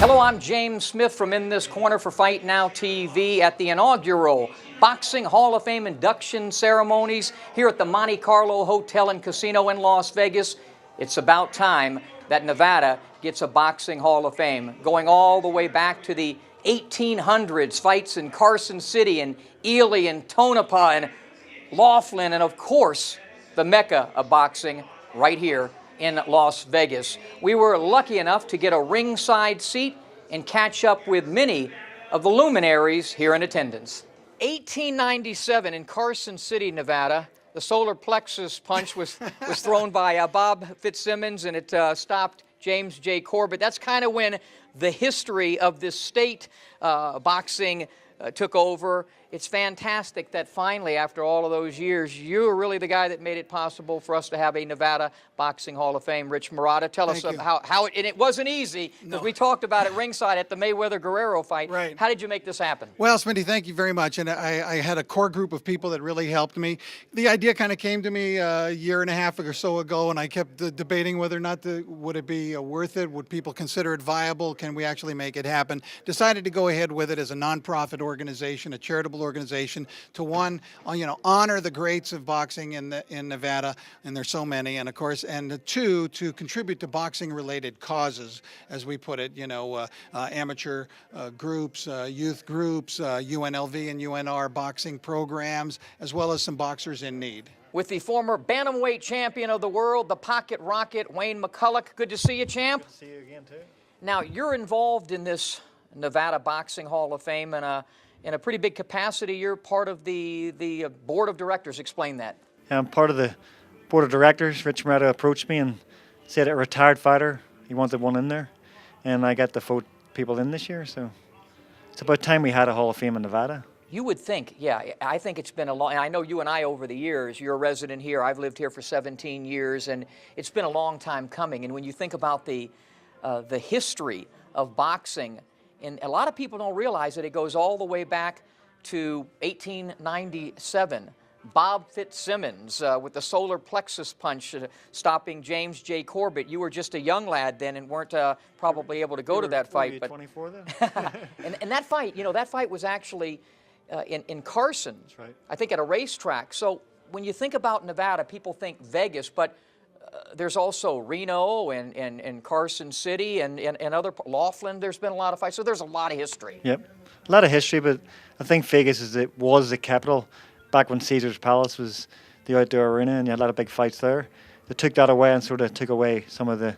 Hello, I'm James Smith from In This Corner for Fight Now TV at the inaugural Boxing Hall of Fame induction ceremonies here at the Monte Carlo Hotel and Casino in Las Vegas. It's about time that Nevada gets a Boxing Hall of Fame, going all the way back to the 1800s, fights in Carson City and Ely and Tonopah and Laughlin, and of course, the Mecca of boxing right here in Las Vegas. We were lucky enough to get a ringside seat and catch up with many of the luminaries here in attendance. 1897 in Carson City, Nevada, the solar plexus punch was thrown by Bob Fitzsimmons, and it stopped James J. Corbett. That's kind of when the history of this state boxing took over. It's fantastic that finally, after all of those years, you're really the guy that made it possible for us to have a Nevada Boxing Hall of Fame. Rich Marotta, tell us how it, and it wasn't easy, because we talked about it ringside at the Mayweather-Guerrero fight. Right. How did you make this happen? Well, Smitty, thank you very much. And I had a core group of people that really helped me. The idea kind of came to me a year and a half or so ago, and I kept debating whether or not would it be worth it? Would people consider it viable? Can we actually make it happen? Decided to go ahead with it as a nonprofit organization, a charitable organization, to honor the greats of boxing in Nevada, and there's so many, and of course, and two, to contribute to boxing-related causes, as we put it, amateur groups, youth groups, UNLV and UNR boxing programs, as well as some boxers in need. With the former bantamweight champion of the world, the Pocket Rocket, Wayne McCulloch. Good to see you, champ. Good to see you again, too. Now, you're involved in this Nevada Boxing Hall of Fame in a pretty big capacity. You're part of the board of directors. Explain that. I'm part of the board of directors. Rich Marotta approached me and said a retired fighter, he wanted one in there, and I got to vote people in this year, so it's about time we had a Hall of Fame in Nevada. You would think, yeah, I think it's been a long, and I know you and I over the years, you're a resident here, I've lived here for 17 years, and it's been a long time coming. And when you think about the history of boxing, and a lot of people don't realize that it goes all the way back to 1897. Bob Fitzsimmons with the solar plexus punch stopping James J. Corbett. You were just a young lad then and weren't probably able to go to that fight. But 24 then? and that fight, that fight was actually in Carson. That's right. I think at a racetrack. So when you think about Nevada, people think Vegas, but there's also Reno and Carson City and other, Laughlin. There's been a lot of fights, so there's a lot of history. Yep, a lot of history, but I think Vegas was the capital back when Caesar's Palace was the outdoor arena, and you had a lot of big fights there. They took that away and sort of took away some of the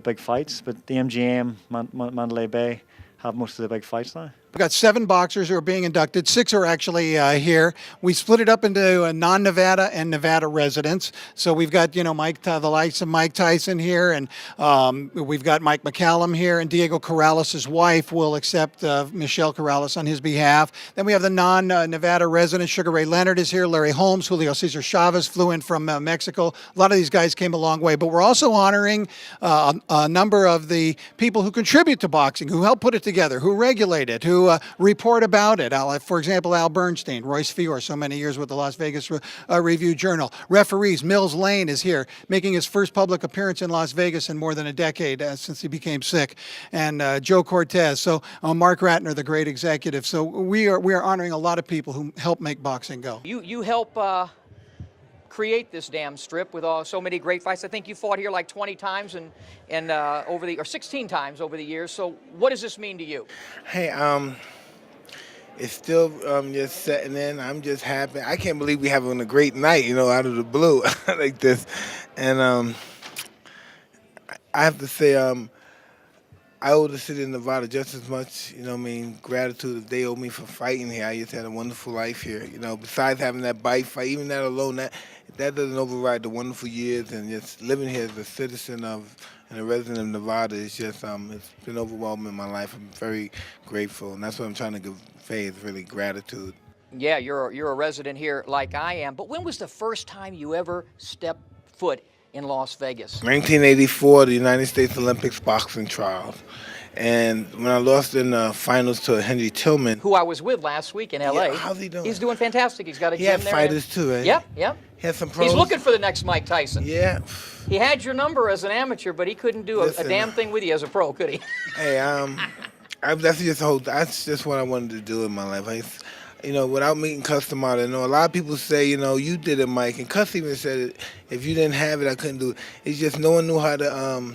big fights, but the MGM, Mandalay Bay, have most of the big fights now. We've got 7 boxers who are being inducted. 6 are actually here. We split it up into non-Nevada and Nevada residents. So we've got, the likes of Mike Tyson here, and we've got Mike McCallum here, and Diego Corrales' wife will accept Michelle Corrales on his behalf. Then we have the non-Nevada residents. Sugar Ray Leonard is here, Larry Holmes, Julio Cesar Chavez flew in from Mexico. A lot of these guys came a long way, but we're also honoring a number of the people who contribute to boxing, who help put it together, who regulate it, who report about it. For example, Al Bernstein, Royce Fior, so many years with the Las Vegas Review-Journal. Referees, Mills Lane is here, making his first public appearance in Las Vegas in more than a decade since he became sick. And Joe Cortez. So Mark Ratner, the great executive. So we are honoring a lot of people who help make boxing go. You help create this damn strip with so many great fights. I think you fought here like 20 times and or 16 times over the years. So what does this mean to you? Hey, it's still just setting in. I'm just happy. I can't believe we're having a great night, out of the blue like this. And I have to say, I owe the city of Nevada just as much, gratitude that they owe me for fighting here. I just had a wonderful life here, besides having that bite fight, even that alone, that doesn't override the wonderful years, and just living here as a citizen and a resident of Nevada is just, it's been overwhelming in my life. I'm very grateful, and that's what I'm trying to convey is really gratitude. Yeah, you're a resident here like I am, but when was the first time you ever stepped foot in Las Vegas? 1984, the United States Olympics boxing trials. And when I lost in the finals to Henry Tillman, Who I was with last week in L.A. Yeah, how's he doing? He's doing fantastic. He's got a he gym had there. fighters too, right? Yep, yep. He had some pros. He's looking for the next Mike Tyson. Yeah. He had your number as an amateur, but he couldn't do a Listen, damn thing with you as a pro, could he? Hey, that's just what I wanted to do in my life. Without meeting Cus D'Amato, a lot of people say, you did it, Mike, and Cus even said it. If you didn't have it, I couldn't do it. It's just no one knew how to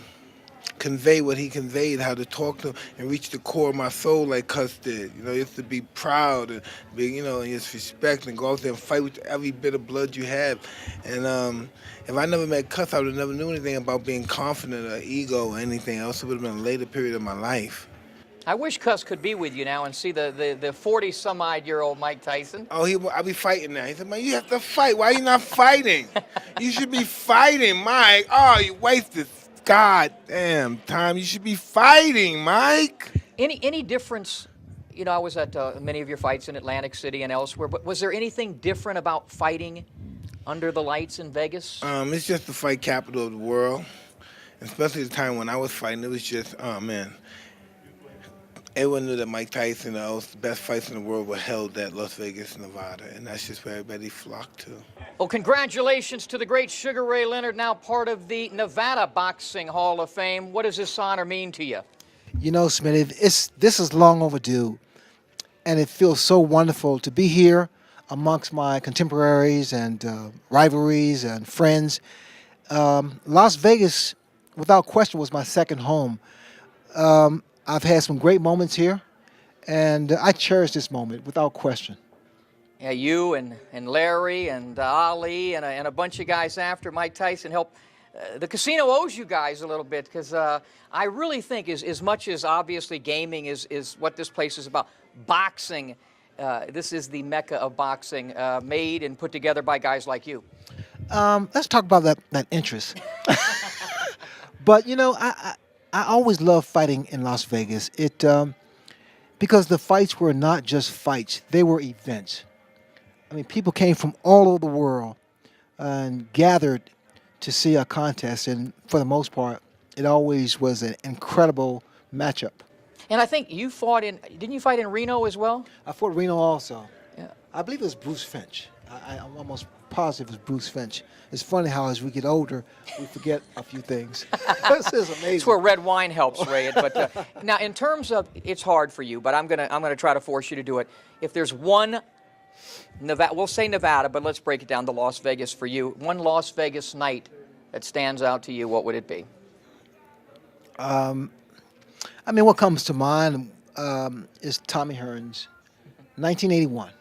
convey what he conveyed, how to talk to him and reach the core of my soul like Cus did. You have to be proud and be, and just respect and go out there and fight with every bit of blood you have. And if I never met Cus, I would have never knew anything about being confident or ego or anything else. It would have been a later period of my life. I wish Cus could be with you now and see the 40-some-odd-year-old Mike Tyson. Oh, I'll be fighting now. He said, man, you have to fight. Why are you not fighting? You should be fighting, Mike. Oh, you wasted goddamn time. You should be fighting, Mike. Any difference? I was at many of your fights in Atlantic City and elsewhere, but was there anything different about fighting under the lights in Vegas? It's just the fight capital of the world. Especially the time when I was fighting, it was just, oh, man. Everyone knew that Mike Tyson, the best fights in the world were held at Las Vegas, Nevada, and that's just where everybody flocked to. Well, congratulations to the great Sugar Ray Leonard, now part of the Nevada Boxing Hall of Fame. What does this honor mean to you? Smitty, this is long overdue, and it feels so wonderful to be here amongst my contemporaries and rivalries and friends. Las Vegas, without question, was my second home. I've had some great moments here, and I cherish this moment without question. Yeah, you and Larry and Ali and a bunch of guys after Mike Tyson helped. The casino owes you guys a little bit because I really think as much as obviously gaming is what this place is about, boxing, this is the mecca of boxing, made and put together by guys like you. Let's talk about that interest. But, I always loved fighting in Las Vegas. Because the fights were not just fights; they were events. I mean, people came from all over the world and gathered to see a contest, and for the most part, it always was an incredible matchup. And I think you didn't you fight in Reno as well? I fought Reno also. Yeah. I believe it was Bruce Finch. I'm almost positive it was Bruce Finch. It's funny how as we get older, we forget a few things. This is amazing. It's where red wine helps, Ray. But now, in terms of, it's hard for you, but I'm gonna try to force you to do it. If there's one Nevada, we'll say Nevada, but let's break it down to Las Vegas for you. One Las Vegas night that stands out to you, what would it be? What comes to mind is Tommy Hearns, 1981.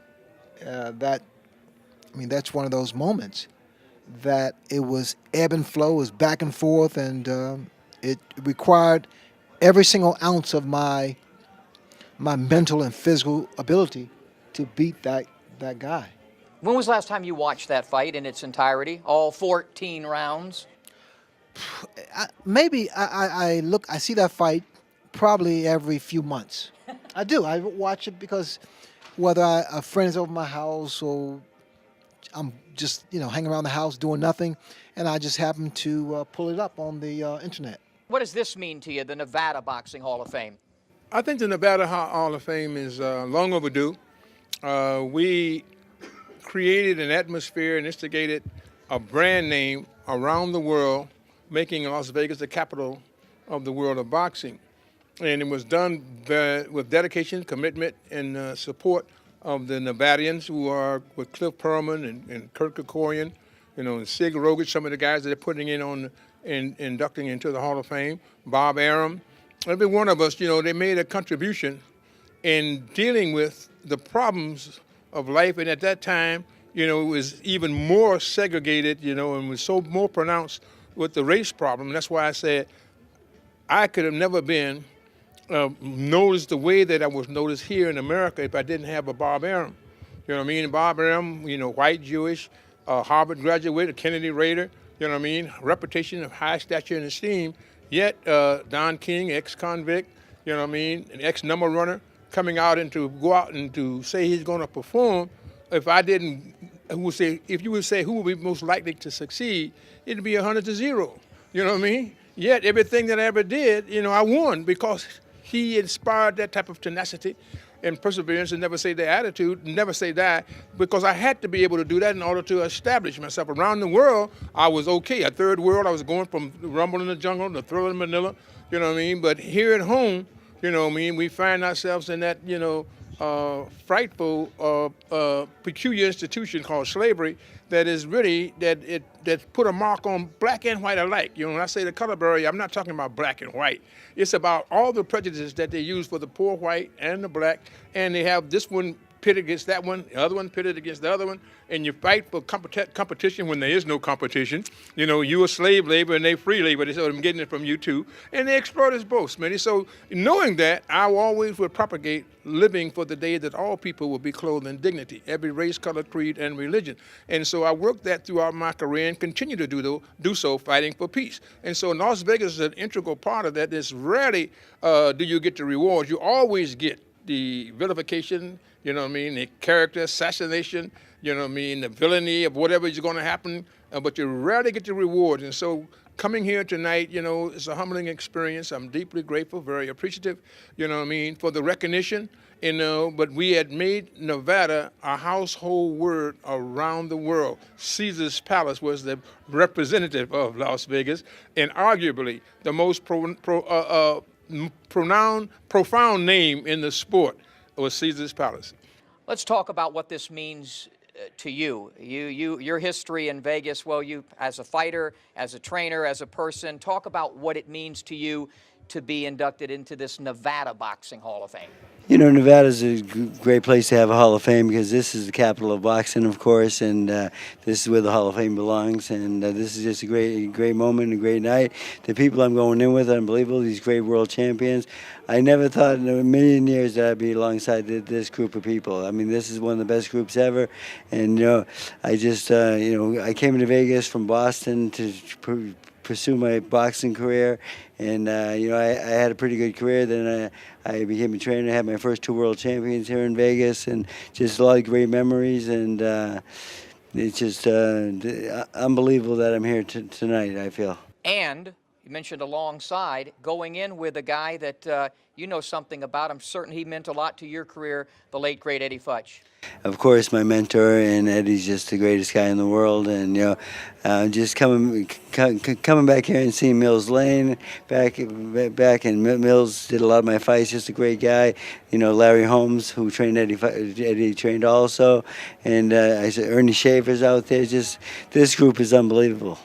That's one of those moments that it was ebb and flow, it was back and forth, and it required every single ounce of my mental and physical ability to beat that guy. When was the last time you watched that fight in its entirety, all 14 rounds? I see that fight probably every few months. I do. I watch it because whether a friend is over my house or I'm just, hanging around the house doing nothing, and I just happen to pull it up on the internet. What does this mean to you, the Nevada Boxing Hall of Fame? I think the Nevada Hall of Fame is long overdue. We created an atmosphere and instigated a brand name around the world, making Las Vegas the capital of the world of boxing. And it was done with dedication, commitment, and support of the Nevadians who are with Cliff Perlman and Kurt Kerkorian, and Sig Rogich, some of the guys that they're putting inducting into the Hall of Fame, Bob Arum. Every one of us, they made a contribution in dealing with the problems of life. And at that time, it was even more segregated, and was so more pronounced with the race problem. And that's why I said I could have never been noticed the way that I was noticed here in America if I didn't have a Bob Arum. You know what I mean? Bob Arum, white, Jewish, Harvard graduate, a Kennedy Raider, reputation of high stature and esteem. Yet Don King, ex-convict, an ex-number runner, coming out and to go out and to say he's going to perform. If you would say who would be most likely to succeed, it'd be 100-0. You know what I mean? Yet everything that I ever did, I won because he inspired that type of tenacity and perseverance, and never say the attitude, never say that, because I had to be able to do that in order to establish myself. Around the world, I was okay. A third world, I was going from Rumble in the Jungle to Thriller in Manila, you know what I mean? But here at home, you know what I mean, we find ourselves in that, frightful, peculiar institution called slavery that is really, that put a mark on black and white alike. You know, when I say the color barrier, I'm not talking about black and white. It's about all the prejudices that they use for the poor white and the black, and they have this one pitted against that one, the other one pitted against the other one, and you fight for competition when there is no competition. You know, you a slave labor and they free labor, so I'm getting it from you too, and they exploit us both, Smitty. So knowing that, I always would propagate living for the day that all people will be clothed in dignity, every race, color, creed, and religion. And so I worked that throughout my career and continue to do so, fighting for peace. And so Las Vegas is an integral part of that. It's rarely do you get the rewards. You always get the vilification, you know what I mean, the character assassination, you know what I mean, the villainy of whatever is going to happen, but you rarely get the rewards. And so coming here tonight, you know, it's a humbling experience. I'm deeply grateful, very appreciative, you know what I mean, for the recognition, you know, but we had made Nevada a household word around the world. Caesar's Palace was the representative of Las Vegas, and arguably the most profound name in the sport was Caesar's Palace. Let's talk about what this means to you. Your history in Vegas, well, you as a fighter, as a trainer, as a person, talk about what it means to you to be inducted into this Nevada Boxing Hall of Fame. You know, Nevada's a great place to have a Hall of Fame because this is the capital of boxing, of course, and this is where the Hall of Fame belongs. And this is just a great moment, a great night. The people I'm going in with are unbelievable, these great world champions. I never thought in a million years that I'd be alongside this group of people. I mean, this is one of the best groups ever. And, you know, I just, I came to Vegas from Boston to pursue my boxing career, and I had a pretty good career. Then I became a trainer, had my first 2 world champions here in Vegas, and just a lot of great memories. And it's just unbelievable that I'm here tonight, I feel. And you mentioned alongside, going in with a guy that you know something about. I'm certain he meant a lot to your career, the late, great Eddie Futch. Of course, my mentor, and Eddie's just the greatest guy in the world. And just coming back here and seeing Mills Lane back, and Mills did a lot of my fights. Just a great guy. You know, Larry Holmes, who trained Eddie trained also, and I said Ernie Schaefer's out there. Just this group is unbelievable.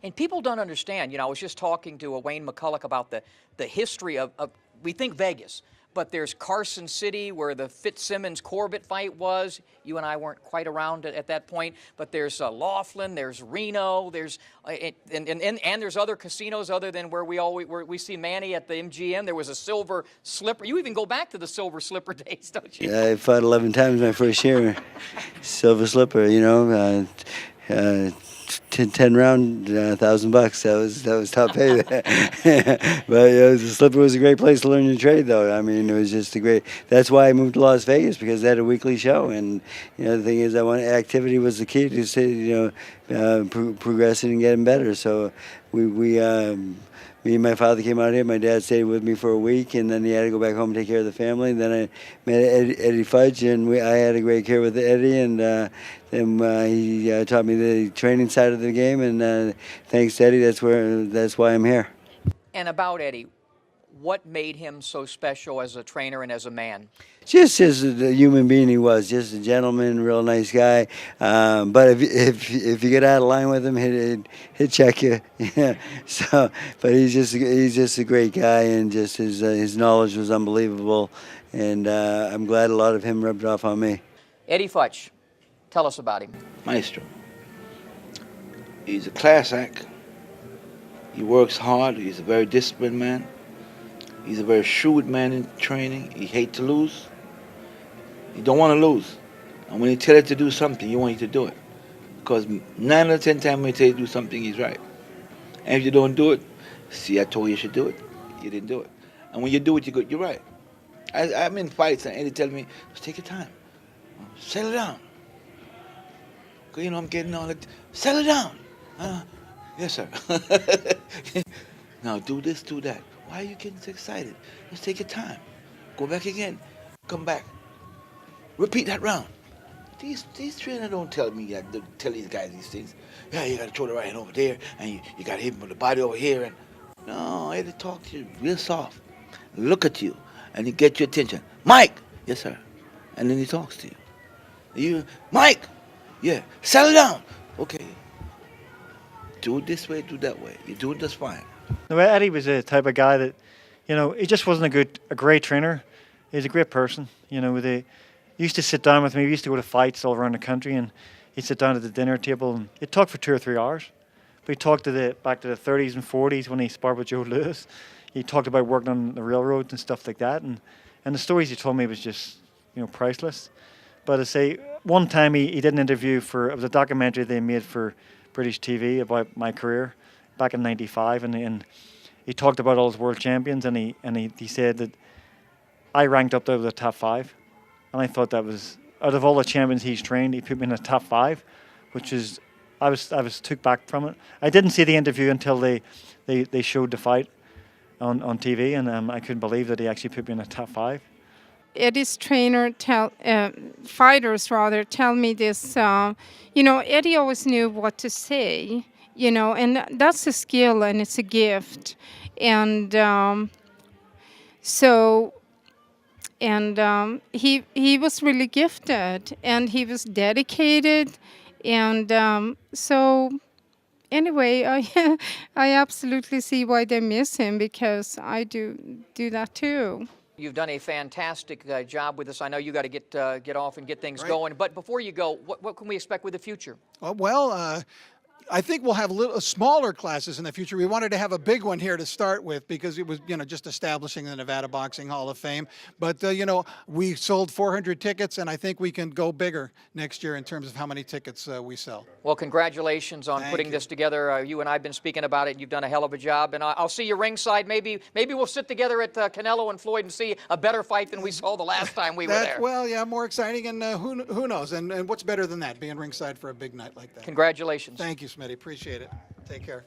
And people don't understand. You know, I was just talking to Wayne McCulloch about the history of we think Vegas, but there's Carson City where the Fitzsimmons-Corbett fight was. You and I weren't quite around at that point, but there's Laughlin, there's Reno, there's and there's other casinos other than where we see Manny at the MGM. There was a Silver Slipper. You even go back to the Silver Slipper days, don't you? Yeah, I fought 11 times my first year. Silver Slipper, you know. 10 round, $1,000. That was top pay. But the Slipper was a great place to learn your trade, though. I mean, it was just a great. That's why I moved to Las Vegas, because they had a weekly show, and the thing is, activity was the key to progressing and getting better. So me and my father came out here. My dad stayed with me for a week, and then he had to go back home and take care of the family. And then I met Eddie Futch, and I had a great career with Eddie, and then he taught me the training side of the game. And thanks to Eddie, that's why I'm here. And about Eddie, what made him so special as a trainer and as a man? Just as a human being, he was just a gentleman, real nice guy. But if you get out of line with him, he'd check you. Yeah. So, but he's just a great guy, and just his knowledge was unbelievable. And I'm glad a lot of him rubbed off on me. Eddie Futch, tell us about him. Maestro. He's a class act. He works hard. He's a very disciplined man. He's a very shrewd man in training. He hates to lose. He don't want to lose. And when he tells you to do something, you want you to do it. Because 9 out of 10 times when he tells you to do something, he's right. And if you don't do it, see, I told you you should do it. You didn't do it. And when you do it, you're right. I'm in fights, and Eddie tells me, just take your time. Settle down. Because, I'm getting all that. Settle down. Yes, sir. Now, do this, do that. Why are you getting so excited? Just take your time. Go back again. Come back. Repeat that round. These trainers don't tell me that. They tell these guys these things. Yeah, you got to throw the right hand over there, and you got to hit him with the body over here. And no, Eddie talk to you real soft. Look at you, and he get your attention. Mike, yes sir, and then he talks to you. Mike, yeah, settle down. Okay. Do it this way, do it that way. You're doing just fine. No, Eddie was a type of guy that, he just wasn't a great trainer. He's a great person. He used to sit down with me. We used to go to fights all around the country, and he'd sit down at the dinner table and he'd talk for 2 or 3 hours. But he talked back to the 30s and 40s when he sparred with Joe Louis. He talked about working on the railroads and stuff like that, and the stories he told me was just priceless. But I say one time he did an interview it was a documentary they made for British TV about my career back in '95, and he talked about all his world champions, and he said that I ranked up there with the top 5, and I thought that was, out of all the champions he's trained, he put me in the top 5, which is, I was took back from it. I didn't see the interview until they showed the fight on TV, and I couldn't believe that he actually put me in the top 5. Eddie's fighters rather tell me this, Eddie always knew what to say, and that's a skill and it's a gift. And he was really gifted and he was dedicated. And so anyway, I absolutely see why they miss him, because I do that too. You've done a fantastic job with us. I know you got to get off and get things going. But before you go, what can we expect with the future? I think we'll have smaller classes in the future. We wanted to have a big one here to start with because it was, just establishing the Nevada Boxing Hall of Fame. But, we sold 400 tickets, and I think we can go bigger next year in terms of how many tickets we sell. Well, congratulations on putting this together. You and I have been speaking about it. You've done a hell of a job, and I'll see you ringside. Maybe we'll sit together at Canelo and Floyd and see a better fight than we saw the last time we were there. Well, yeah, more exciting, and who knows? And what's better than that, being ringside for a big night like that? Congratulations. Thank you, Smitty. Appreciate it. Take care.